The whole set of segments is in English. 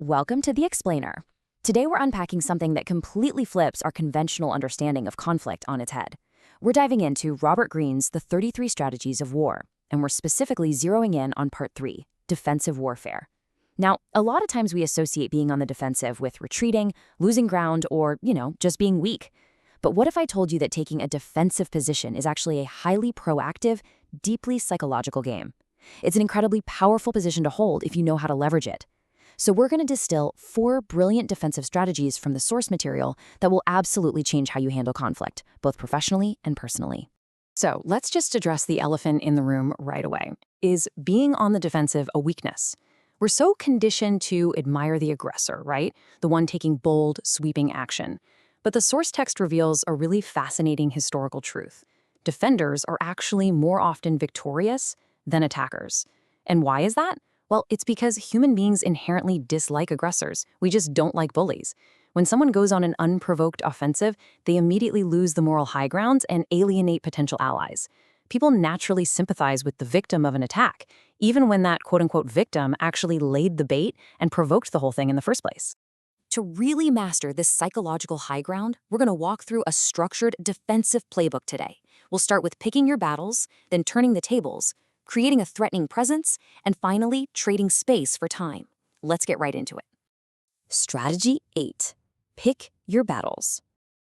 Welcome to The Explainer. Today we're unpacking something that completely flips our conventional understanding of conflict on its head. We're diving into Robert Greene's The 33 Strategies of War, and we're specifically zeroing in on Part 3, Defensive Warfare. Now, a lot of times we associate being on the defensive with retreating, losing ground, or, just being weak. But what if I told you that taking a defensive position is actually a highly proactive, deeply psychological game? It's an incredibly powerful position to hold if you know how to leverage it. So we're going to distill 4 brilliant defensive strategies from the source material that will absolutely change how you handle conflict, both professionally and personally. So let's just address the elephant in the room right away. Is being on the defensive a weakness? We're so conditioned to admire the aggressor, right? The one taking bold, sweeping action. But the source text reveals a really fascinating historical truth. Defenders are actually more often victorious than attackers. And why is that? Well, it's because human beings inherently dislike aggressors. We just don't like bullies. When someone goes on an unprovoked offensive, they immediately lose the moral high ground and alienate potential allies. People naturally sympathize with the victim of an attack, even when that quote-unquote victim actually laid the bait and provoked the whole thing in the first place. To really master this psychological high ground, we're going to walk through a structured defensive playbook today. We'll start with picking your battles, then turning the tables, creating a threatening presence, and finally, trading space for time. Let's get right into it. Strategy 8. Pick your battles.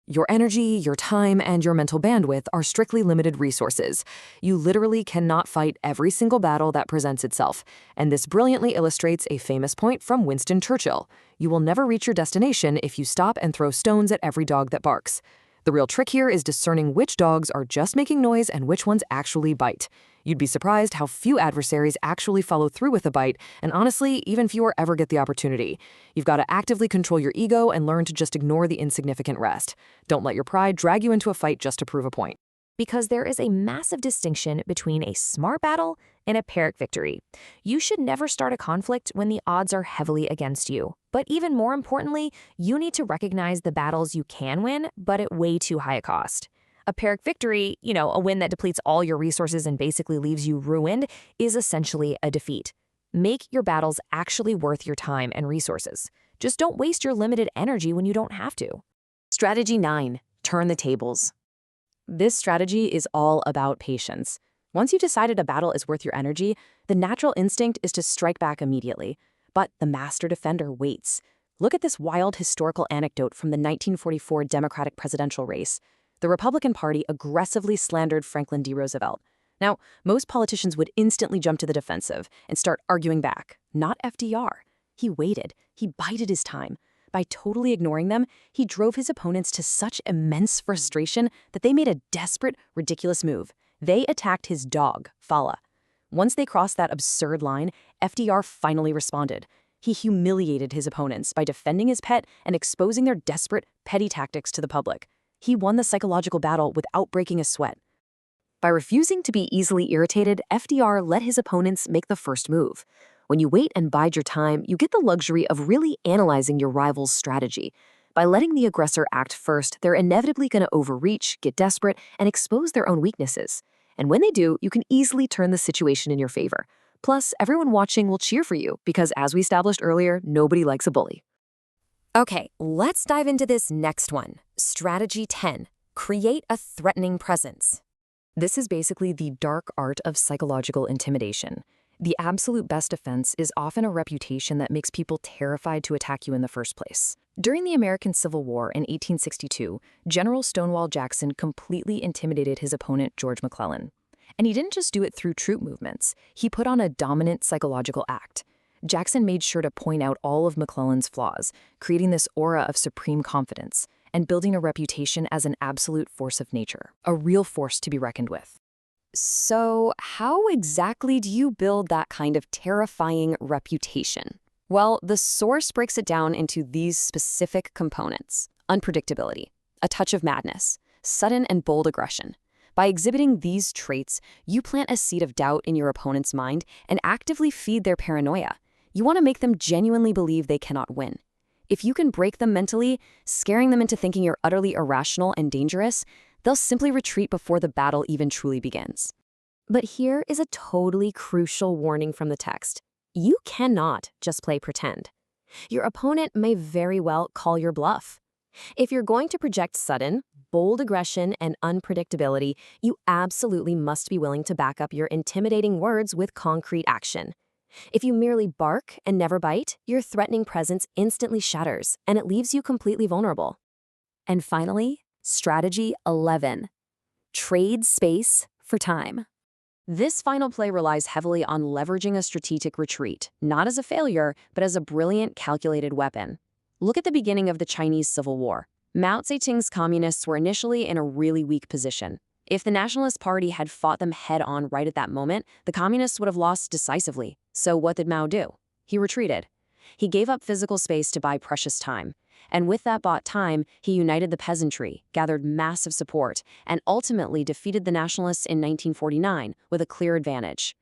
Your energy, your time, and your mental bandwidth are strictly limited resources. You literally cannot fight every single battle that presents itself, and this brilliantly illustrates a famous point from Winston Churchill. You will never reach your destination if you stop and throw stones at every dog that barks. The real trick here is discerning which dogs are just making noise and which ones actually bite. You'd be surprised how few adversaries actually follow through with a bite, and honestly, even fewer ever get the opportunity. You've got to actively control your ego and learn to just ignore the insignificant rest. Don't let your pride drag you into a fight just to prove a point. Because there is a massive distinction between a smart battle and a Pyrrhic victory. You should never start a conflict when the odds are heavily against you. But even more importantly, you need to recognize the battles you can win, but at way too high a cost. A Pyrrhic victory, a win that depletes all your resources and basically leaves you ruined, is essentially a defeat. Make your battles actually worth your time and resources. Just don't waste your limited energy when you don't have to. Strategy 9. Turn the tables. This strategy is all about patience. Once you've decided a battle is worth your energy, the natural instinct is to strike back immediately. But the master defender waits. Look at this wild historical anecdote from the 1944 Democratic presidential race. The Republican Party aggressively slandered Franklin D. Roosevelt. Now, most politicians would instantly jump to the defensive and start arguing back. Not FDR. He waited. He bided his time. By totally ignoring them, he drove his opponents to such immense frustration that they made a desperate, ridiculous move. They attacked his dog, Fala. Once they crossed that absurd line, FDR finally responded. He humiliated his opponents by defending his pet and exposing their desperate, petty tactics to the public. He won the psychological battle without breaking a sweat. By refusing to be easily irritated, FDR let his opponents make the first move. When you wait and bide your time, you get the luxury of really analyzing your rival's strategy. By letting the aggressor act first, they're inevitably going to overreach, get desperate, and expose their own weaknesses. And when they do, you can easily turn the situation in your favor. Plus, everyone watching will cheer for you because, as we established earlier, nobody likes a bully. Okay, let's dive into this next one. Strategy 10. Create a threatening presence. This is basically the dark art of psychological intimidation. The absolute best defense is often a reputation that makes people terrified to attack you in the first place. During the American Civil War in 1862, General Stonewall Jackson completely intimidated his opponent, George McClellan. And he didn't just do it through troop movements. He put on a dominant psychological act. Jackson made sure to point out all of McClellan's flaws, creating this aura of supreme confidence and building a reputation as an absolute force of nature, a real force to be reckoned with. So, how exactly do you build that kind of terrifying reputation? Well, the source breaks it down into these specific components: unpredictability, a touch of madness, sudden and bold aggression. By exhibiting these traits, you plant a seed of doubt in your opponent's mind and actively feed their paranoia. You want to make them genuinely believe they cannot win. If you can break them mentally, scaring them into thinking you're utterly irrational and dangerous, they'll simply retreat before the battle even truly begins. But here is a totally crucial warning from the text. You cannot just play pretend. Your opponent may very well call your bluff. If you're going to project sudden, bold aggression and unpredictability, you absolutely must be willing to back up your intimidating words with concrete action. If you merely bark and never bite, your threatening presence instantly shatters, and it leaves you completely vulnerable. And finally, strategy 11. Trade space for time. This final play relies heavily on leveraging a strategic retreat, not as a failure, but as a brilliant, calculated weapon. Look at the beginning of the Chinese Civil War. Mao Zedong's communists were initially in a really weak position. If the Nationalist Party had fought them head-on right at that moment, the communists would have lost decisively. So what did Mao do? He retreated. He gave up physical space to buy precious time. And with that bought time, he united the peasantry, gathered massive support, and ultimately defeated the Nationalists in 1949 with a clear advantage.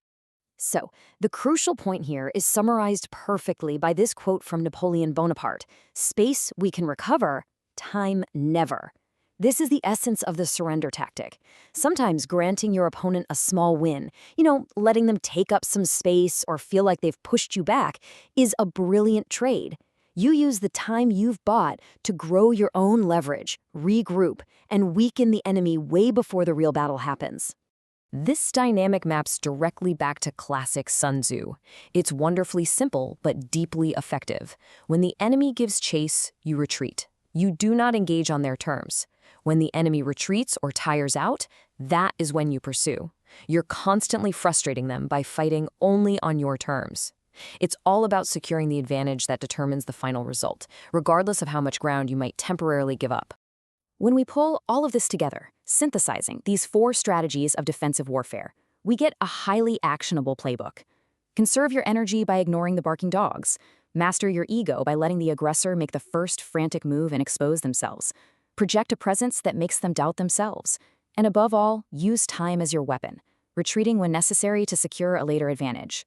So, the crucial point here is summarized perfectly by this quote from Napoleon Bonaparte: "Space we can recover, time never." This is the essence of the surrender tactic. Sometimes granting your opponent a small win, letting them take up some space or feel like they've pushed you back, is a brilliant trade. You use the time you've bought to grow your own leverage, regroup, and weaken the enemy way before the real battle happens. This dynamic maps directly back to classic Sun Tzu. It's wonderfully simple, but deeply effective. When the enemy gives chase, you retreat. You do not engage on their terms. When the enemy retreats or tires out, that is when you pursue. You're constantly frustrating them by fighting only on your terms. It's all about securing the advantage that determines the final result, regardless of how much ground you might temporarily give up. When we pull all of this together, synthesizing these 4 strategies of defensive warfare, we get a highly actionable playbook. Conserve your energy by ignoring the barking dogs. Master your ego by letting the aggressor make the first frantic move and expose themselves. Project a presence that makes them doubt themselves. And above all, use time as your weapon, retreating when necessary to secure a later advantage.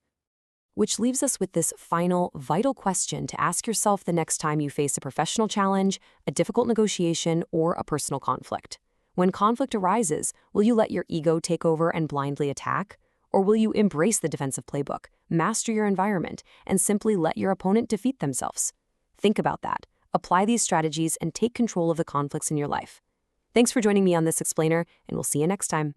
Which leaves us with this final, vital question to ask yourself the next time you face a professional challenge, a difficult negotiation, or a personal conflict. When conflict arises, will you let your ego take over and blindly attack? Or will you embrace the defensive playbook, master your environment, and simply let your opponent defeat themselves? Think about that. Apply these strategies and take control of the conflicts in your life. Thanks for joining me on this explainer, and we'll see you next time.